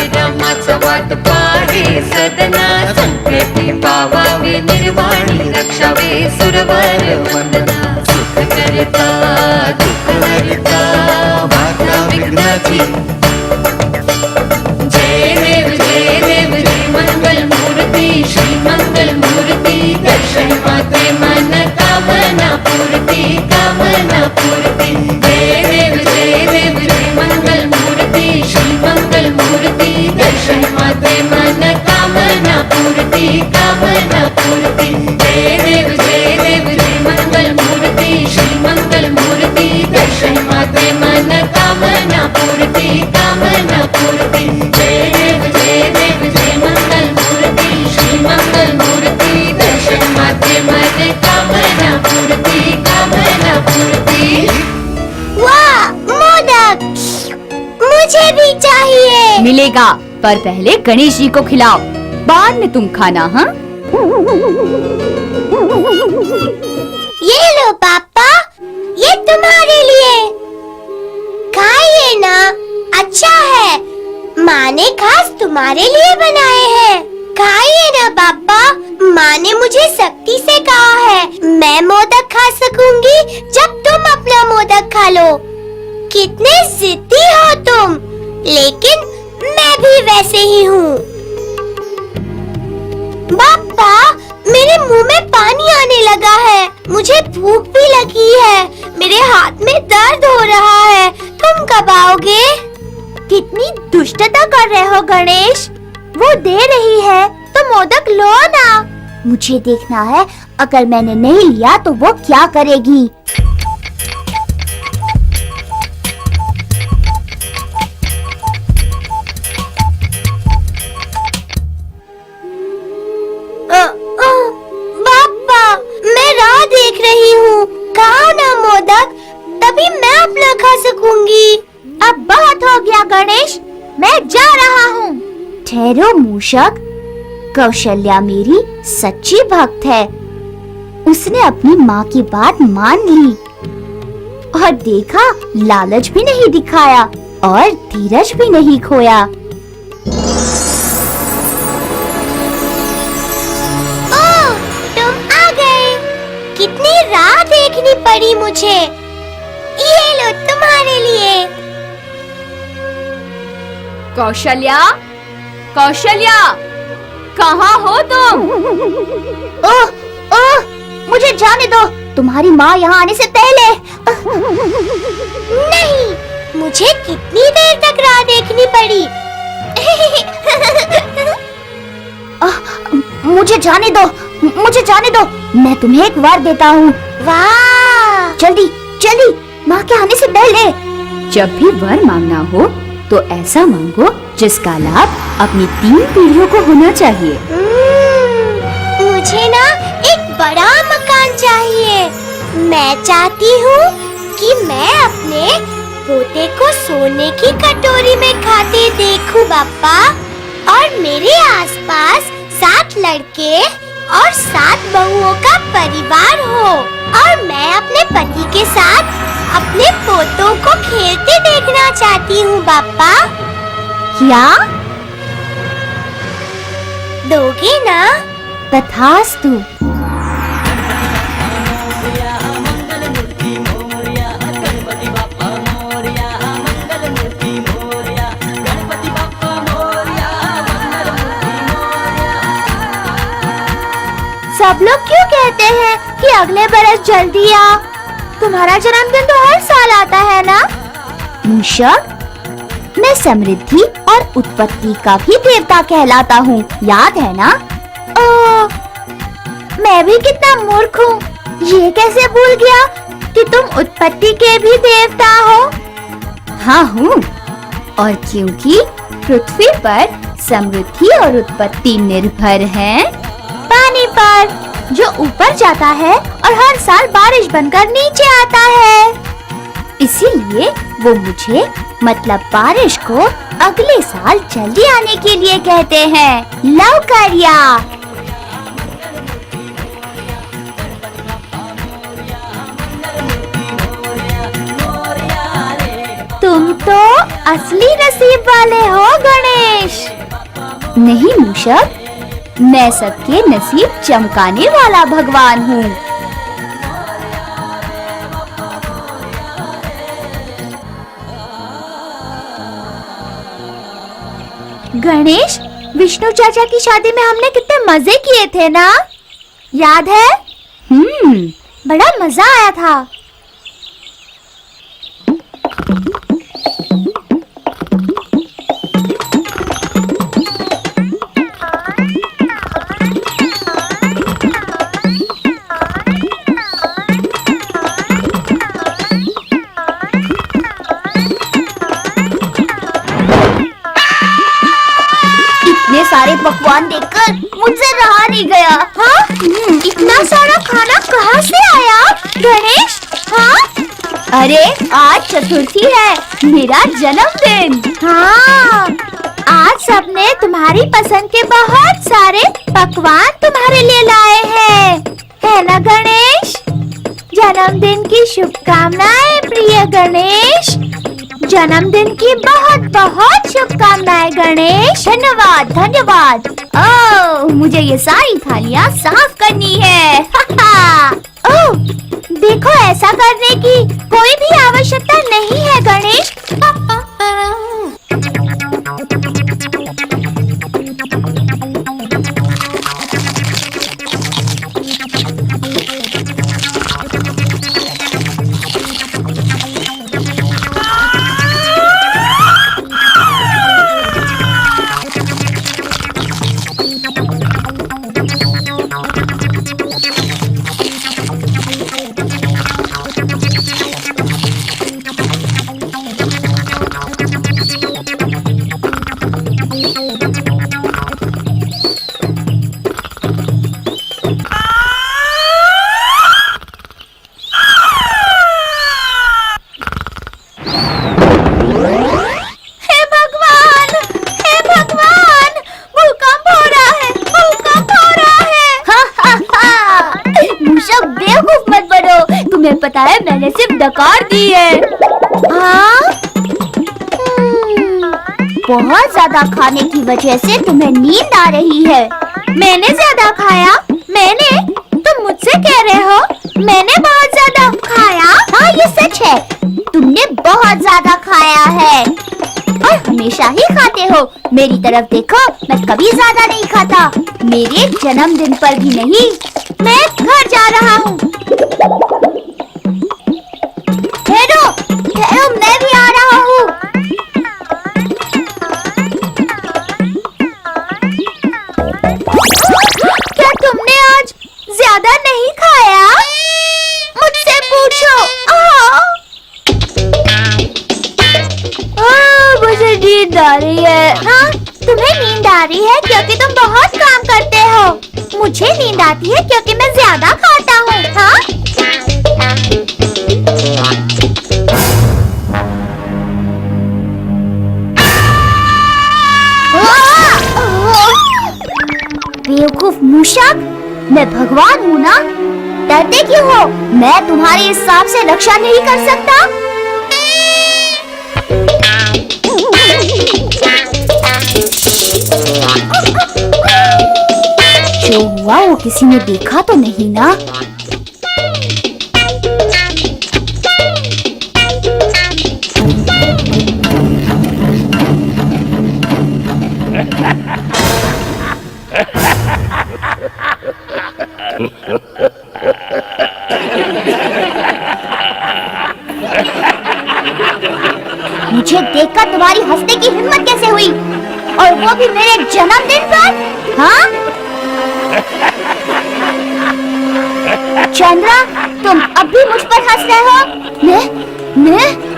रामाचा वाट पाहे सदना, संकटी पावावे निर्वाणी रक्षावे सुरवर वंदना। सुख करता दुःख हरता, वार्ता विघ्नाची। जय देव जय मंगल मूर्ति, श्री मंगल मूर्ति। दर्शन मात्रे मन कामना पूर्ति, कामना पूर्ति। जय देव जय मंगल मूर्ति, श्री मंगल मूर्ति। दर्शन मात्रे मन कामना पूर्ति, कामना पूर्ति। जय देव जय मंगल मूर्ति, श्री मंगल मूर्ति। दर्शन मात्रे मन कामना पूर्ति, कामना पूर्ति। जय देव जय मंगल मूर्ति, श्री मंगल मूर्ति। दर्शन मात्रे मन कामना पूर्ति, कामना पूर्ति। मिलेगा, पर पहले गणेश जी को खिलाओ, बाद में तुम खाना। हाँ, ये लो पापा, ये तुम्हारे लिए, खाइए ना, अच्छा है, माँ ने खास तुम्हारे लिए बनाए हैं। खाइए ना पापा, माँ ने मुझे सख्ती से कहा है मैं मोदक खा सकूंगी जब तुम अपना मोदक खा लो। कितने जिद्दी हो तुम, लेकिन मैं भी वैसे ही हूँ। पापा, मेरे मुंह में पानी आने लगा है, मुझे भूख भी लगी है, मेरे हाथ में दर्द हो रहा है, तुम कब आओगे? कितनी दुष्टता कर रहे हो गणेश, वो दे रही है तो मोदक लो ना। मुझे देखना है, अगर मैंने नहीं लिया तो वो क्या करेगी। पापा, मैं राह देख रही हूँ, खाओ ना मोदक, तभी मैं अपना खा सकूंगी। अब बहुत हो गया गणेश, मैं जा रहा हूँ। ठहरो मूषक, कौशल्या मेरी सच्ची भक्त है, उसने अपनी माँ की बात मान ली और देखा, लालच भी नहीं दिखाया और धीरज भी नहीं खोया। ओह, तुम आ गए, कितनी राह देखनी पड़ी मुझे, ये लो तुम्हारे लिए। कौशल्या, कौशल्या, कहाँ हो तुम? ओह, ओह, मुझे जाने दो, तुम्हारी माँ यहाँ आने से पहले। नहीं, मुझे कितनी देर तक राह देखनी पड़ी। मुझे जाने दो, मुझे जाने दो, मैं तुम्हें एक वार देता हूँ। वाह, जल्दी जल्दी, माँ के आने से पहले। जब भी वर मांगना हो तो ऐसा मांगो जिसका लाभ अपनी 3 पीढ़ियों को होना चाहिए। मुझे ना एक बड़ा मकान चाहिए। मैं चाहती हूँ कि मैं अपने पोते को सोने की कटोरी में खाते देखूं पापा, और मेरे आसपास 7 लड़के और 7 बहुओं का परिवार हो, और मैं अपने पति के साथ अपने पोतों को खेलते देखना चाहती हूँ पापा। क्या दोगे ना? तथास्तु। सब लोग क्यों कहते हैं कि अगले बरस जल्दी आ? तुम्हारा जन्मदिन तो हर साल आता है ना? मूषक, मैं समृद्धि और उत्पत्ति का भी देवता कहलाता हूँ, याद है ना? ओह, मैं भी कितना मूर्ख हूँ, ये कैसे भूल गया कि तुम उत्पत्ति के भी देवता हो? हाँ हूँ, और क्योंकि पृथ्वी पर समृद्धि और उत्पत्ति निर्भर हैं पानी पर, जो ऊपर जाता है और हर साल बारिश बनकर नीचे आता है। इसीलिए वो मुझे, मतलब बारिश को, अगले साल जल्दी आने के लिए कहते हैं। लौकरिया। तुम तो असली नसीब वाले हो गणेश। नहीं मूषक, मैं सबके नसीब चमकाने वाला भगवान हूँ। गणेश, विष्णु चाचा की शादी में हमने कितने मजे किए थे ना, याद है? बड़ा मजा आया था। सारे पकवान देखकर मुझसे रहा नहीं गया। हाँ? इतना सारा खाना कहाँ से आया गणेश? हाँ? अरे आज चतुर्थी है, मेरा जन्मदिन। हाँ, आज सबने तुम्हारी पसंद के बहुत सारे पकवान तुम्हारे लिए लाए हैं, है ना गणेश? जन्मदिन की शुभकामनाएं प्रिय गणेश। जन्मदिन की बहुत बहुत शुभकामनाएं गणेश। धन्यवाद धन्यवाद। ओह, मुझे ये सारी थालियाँ साफ करनी है। ओह, देखो ऐसा करने की कोई भी आवश्यकता नहीं है गणेश। पता है मैंने सिर्फ डकार दी है। हाँ? बहुत ज्यादा खाने की वजह से तुम्हें नींद आ रही है। मैंने ज्यादा खाया? मैंने? तुम मुझसे कह रहे हो मैंने बहुत ज्यादा खाया? हाँ, ये सच है, तुमने बहुत ज्यादा खाया है और हमेशा ही खाते हो। मेरी तरफ देखो, मैं कभी ज्यादा नहीं खाता, मेरे जन्मदिन पर भी नहीं। मैं घर जा रहा हूँ। ठहरो, मैं भी आ रहा हूँ। क्या तुमने आज ज्यादा नहीं खाया? मुझसे पूछो। मुझे नींद आ रही है। हाँ, तुम्हें नींद आ रही है क्योंकि तुम बहुत काम करते हो। मुझे नींद आती है क्योंकि मैं ज्यादा खाता हूँ। हाँ? बेवकूफ मूषक, मैं भगवान हूँ ना, डरते क्यों हो? मैं तुम्हारे हिसाब से रक्षा नहीं कर सकता। जो हुआ वो किसी ने देखा तो नहीं ना? मुझे देखकर तुम्हारी हंसने की हिम्मत कैसे हुई, और वो भी मेरे जन्मदिन पर? हाँ? चंद्रा, तुम अब भी मुझ पर हंस रहे हो?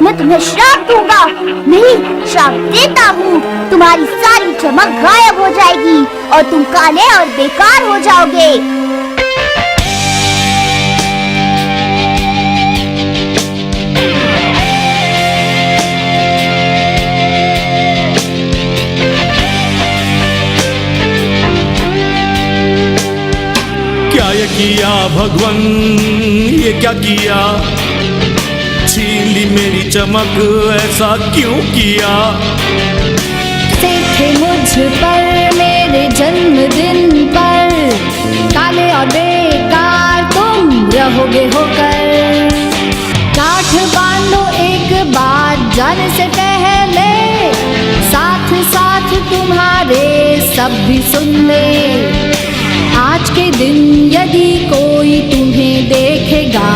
मैं तुम्हें श्राप दूंगा। नहीं, श्राप देता हूँ। तुम्हारी सारी चमक गायब हो जाएगी और तुम काले और बेकार हो जाओगे। क्या ये किया भगवन, ये क्या किया? छीन ली मेरी चमक, ऐसा क्यों किया? थे मुझ पर मेरे जन्मदिन पर, काले और बेकार तुम रहोगे होकर। गांठ बांधो एक बार जाने से पहले, साथ साथ तुम्हारे सब भी सुन ले। आज के दिन यदि कोई तुम्हें देखेगा,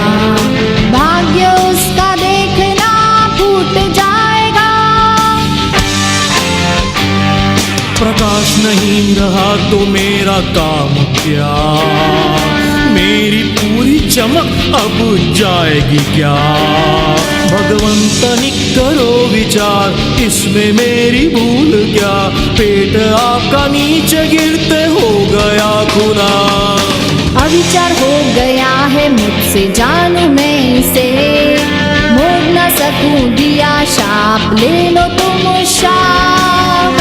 भाग्य उसका देखना फूट जाएगा। प्रकाश नहीं रहा तो मेरा काम क्या? मेरी पूरी चमक अब जाएगी क्या? भगवन तनिक करो विचार, इसमें मेरी भूल क्या? पेट आपका नीचे गिरते हो गया खुदा। अविचार हो गया है मुझसे, जानू मैं इसे मोड़ न सकूं दिया शाप, ले लो तुम शाप।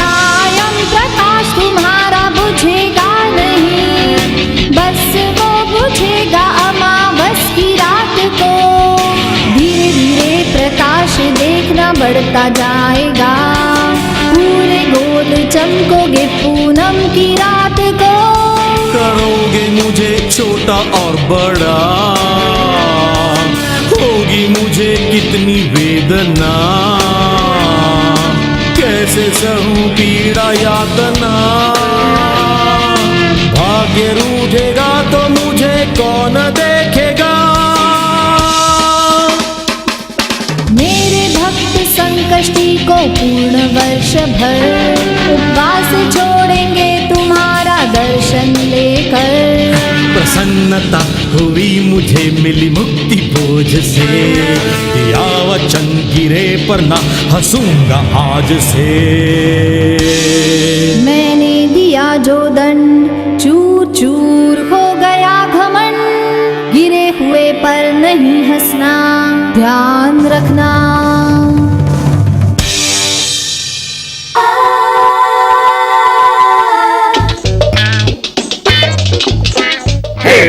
तुम्हारा बुझेगा नहीं, बस वो बुझेगा अमावस की रात को। धीरे धीरे प्रकाश देखना बढ़ता जाएगा, पूरे गोल चमकोगे पूनम की रात को। करोगे मुझे छोटा और बड़ा, होगी मुझे कितनी वेदना, कैसे सहूं पीड़ा यातना। भाग्य रूठेगा तो मुझे कौन देखेगा। मेरे भक्त संकष्टी को पूर्ण वर्ष भर उपवास छोड़ेंगे तुम्हारा दर्शन लेकर। प्रसन्नता हुई मुझे मिली मुक्ति बोझ से, या वचन गिरे पर ना हंसूंगा आज से। मैंने दिया जो दंड चूर चूर हो गया घमंड, गिरे हुए पर नहीं हंसना ध्यान रखना।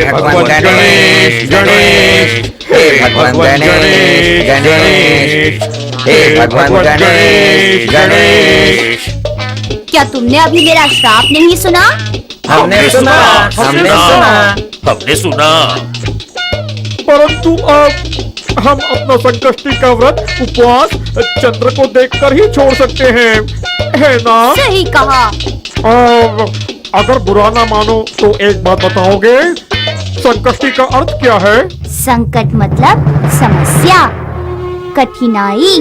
भगवान गणेश गणेश, हे भगवान गणेश गणेश, हे भगवान गणेश गणेश। क्या तुमने अभी मेरा श्राप नहीं सुना? हमने सुना, हमने सुना, हमने सुना। परंतु अब हम अपना संकष्टी का व्रत उपवास चंद्र को देखकर ही छोड़ सकते हैं, है ना? सही कहा। अगर बुरा ना मानो तो एक बात बताओगे, संकष्टी का अर्थ क्या है? संकट मतलब समस्या, कठिनाई।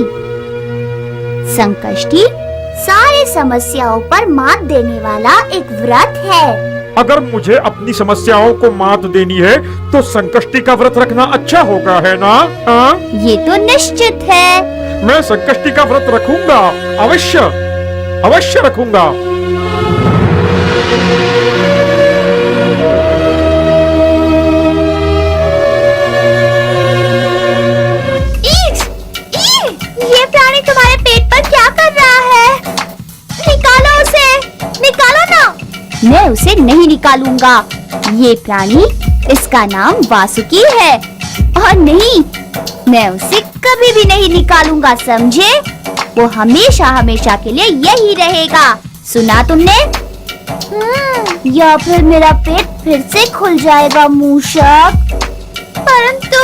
संकष्टी सारी समस्याओं पर मात देने वाला एक व्रत है। अगर मुझे अपनी समस्याओं को मात देनी है तो संकष्टी का व्रत रखना अच्छा होगा, है ना? ये तो निश्चित है। मैं संकष्टी का व्रत रखूंगा, अवश्य अवश्य रखूंगा। ये प्राणी तुम्हारे पेट पर क्या कर रहा है? निकालो उसे, निकालो ना। मैं उसे नहीं निकालूंगा। ये प्राणी, इसका नाम वासुकी है, और नहीं, मैं उसे कभी भी नहीं निकालूंगा, समझे? वो हमेशा हमेशा के लिए यही रहेगा। सुना तुमने? या फिर मेरा पेट फिर से खुल जाएगा मूषक। परंतु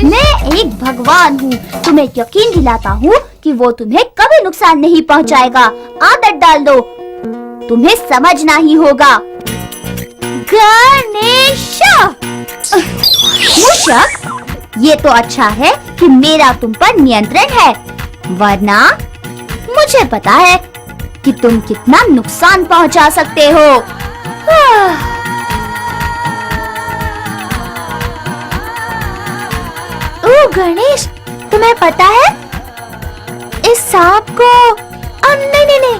मैं एक भगवान हूँ, तुम्हें यकीन दिलाता हूँ कि वो तुम्हें कभी नुकसान नहीं पहुँचाएगा। आदत डाल दो, तुम्हें समझना ही होगा। गणेश मूषक, ये तो अच्छा है कि मेरा तुम पर नियंत्रण है, वरना मुझे पता है कि तुम कितना नुकसान पहुंचा सकते हो। ओ गणेश, तुम्हें पता है इस सांप को, नहीं,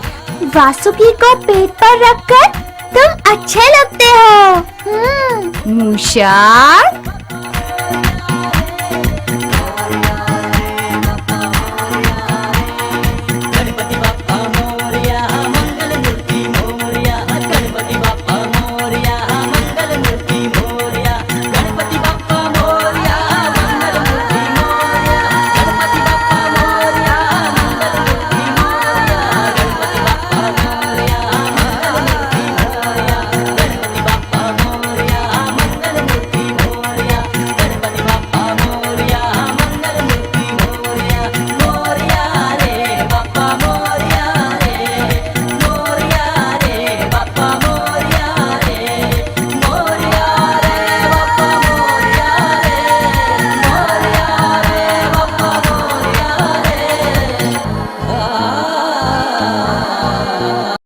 वासुकी को पेट पर रखकर तुम अच्छे लगते हो। मूषक,